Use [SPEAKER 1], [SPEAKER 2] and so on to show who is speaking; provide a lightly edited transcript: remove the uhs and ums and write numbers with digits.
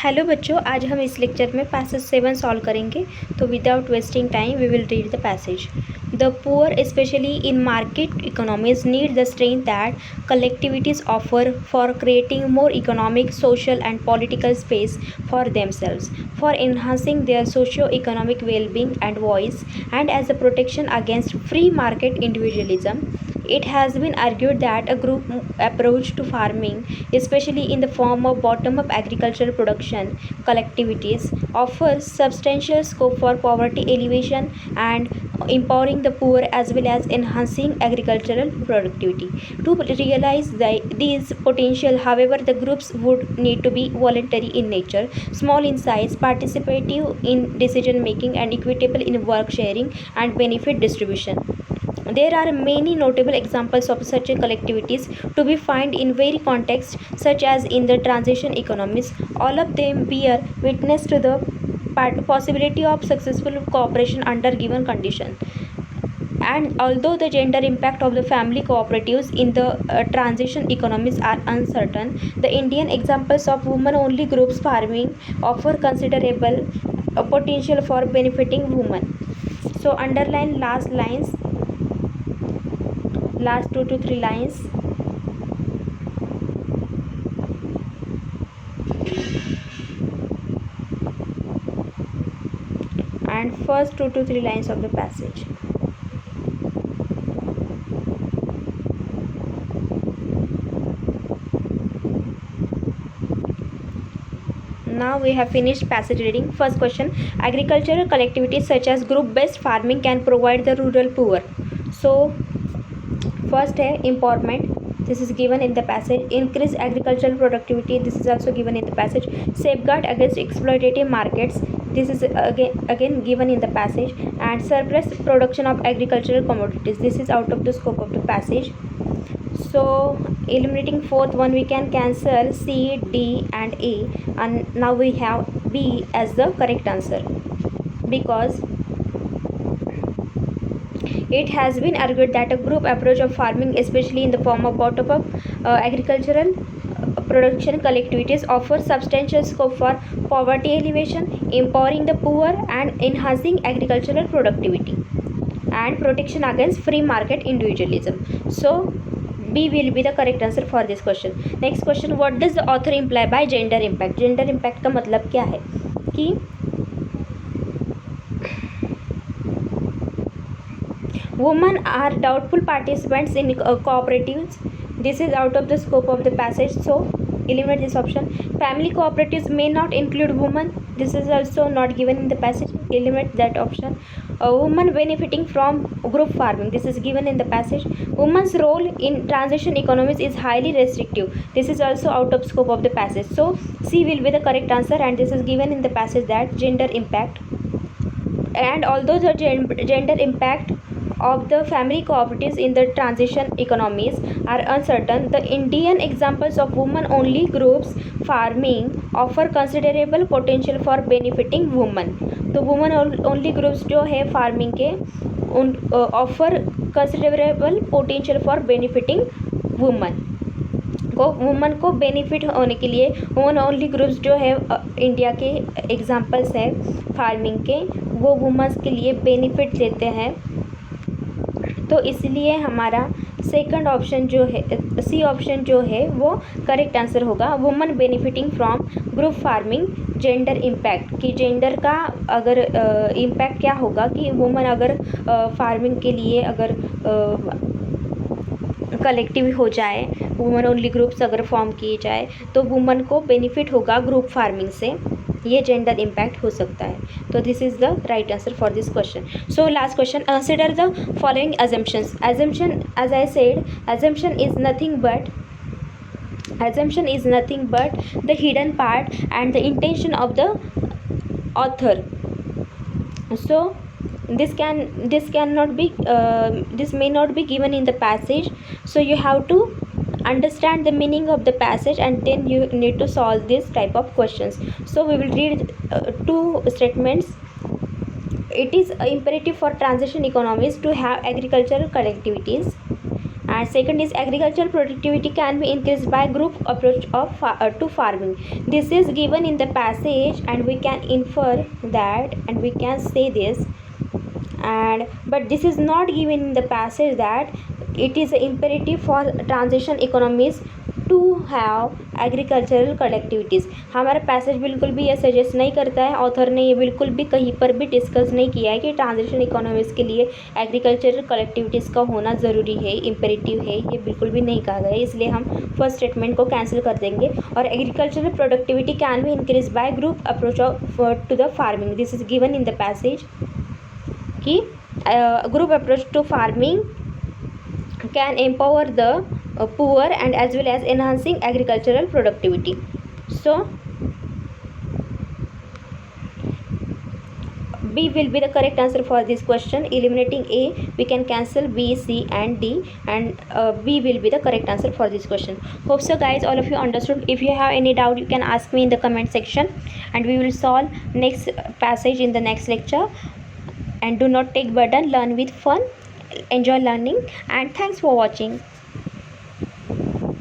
[SPEAKER 1] Hello बच्चों, आज हम इस लेक्चर में पैसेज 7 सॉल्व करेंगे। तो without wasting time we will read the passage. The poor specially in market economies need the strength that collectivities offer for creating more economic, social and political space for themselves, for enhancing their socio-economic well-being and voice, and as a protection against free market individualism. It has been argued that a group approach to farming, especially in the form of bottom-up agricultural production collectivities, offers substantial scope for poverty alleviation and empowering the poor, as well as enhancing agricultural productivity. To realize these potential, however, the groups would need to be voluntary in nature, small in size, participative in decision making, and equitable in work sharing and benefit distribution. There are many notable examples of such collectivities to be found in various contexts, such as in the transition economies. All of them bear witness to the possibility of successful cooperation under given conditions. And although the gender impact of the family cooperatives in the transition economies are uncertain, the Indian examples of women-only groups farming offer considerable potential for benefiting women. So underline last lines, last 2 to 3 lines. And first 2 to 3 lines of the passage. Now we have finished passage reading. First question: agricultural collectivities such as group based farming can provide the rural poor. So first है empowerment, this is given in the passage. Increase agricultural productivity, this is also given in the passage. Safeguard against exploitative markets, this is again given in the passage. And suppress production of agricultural commodities, this is out of the scope of the passage. So eliminating fourth one, we can cancel C, D and A, and now we have B as the correct answer, because it has been argued that a group approach of farming, especially in the form of bottom-up agricultural production collectivities, offers substantial scope for poverty alleviation, empowering the poor, and enhancing agricultural productivity and protection against free market individualism. So B will be the correct answer for this question. Next question: what does the author imply by gender impact? Gender impact का मतलब क्या है कि women are doubtful participants in cooperatives. This is out of the scope of the passage, so eliminate this option. Family cooperatives may not include women, this is also not given in the passage, eliminate that option. Women benefiting from group farming, this is given in the passage. Women's role in transition economies is highly restrictive, this is also out of scope of the passage. So C will be the correct answer, and this is given in the passage, that gender impact. And although the gender impact of the family cooperatives in the transition economies are uncertain, the Indian examples of women-only groups farming offer considerable potential for benefiting women. तो women only groups जो है farming के उन offer considerable potential for benefiting women को, woman को benefit होने के लिए वुमन ओनली ग्रुप्स जो है इंडिया के एग्जांपल्स है फार्मिंग के, वो वुमेंस के लिए बेनिफिट देते हैं. तो इसलिए हमारा सेकंड ऑप्शन जो है, सी ऑप्शन जो है वो करेक्ट आंसर होगा. Woman benefiting from group farming, gender impact, कि जेंडर का अगर इम्पैक्ट क्या होगा कि वुमन अगर फार्मिंग के लिए अगर कलेक्टिव हो जाए, वुमन ओनली ग्रुप्स अगर फॉर्म किए जाए, तो वुमन को बेनिफिट होगा ग्रुप फार्मिंग से, ये जेंडर इम्पैक्ट हो सकता है. तो this is the right answer for this question. So last question: consider the following assumptions. Assumption, as I said, assumption is nothing but the hidden part and the intention of the author. So this may not be given in the passage, so you have to understand the meaning of the passage and then you need to solve this type of questions. So we will read two statements. It is imperative for transition economies to have agricultural collectivities, And second is agricultural productivity can be increased by group approach to farming. This is given in the passage, and we can infer that, and we can say this, and but this is not given in the passage that it is imperative for transition economies to have agricultural collectivities. हमारा passage बिल्कुल भी ये suggest नहीं करता है, author ने ये बिल्कुल भी कहीं पर भी डिस्कस नहीं किया है कि ट्रांजिशन इकोनॉमीज़ के लिए एग्रीकल्चरल कलेक्टिविटीज़ का होना ज़रूरी है, इम्पेरेटिव है, ये बिल्कुल भी नहीं कहा गया है. इसलिए हम फर्स्ट स्टेटमेंट को कैंसिल कर देंगे. और agricultural productivity can be increase by group approach to the farming. This is given in the passage कि group approach to farming can empower the poor and as well as enhancing agricultural productivity. So B will be the correct answer for this question. Eliminating A, we can cancel B, C and D, and B will be the correct answer for this question. Hope so guys, all of you understood. If you have any doubt, you can ask me in the comment section, and we will solve next passage in the next lecture. And do not take burden, learn with fun, enjoy learning, and thanks for watching.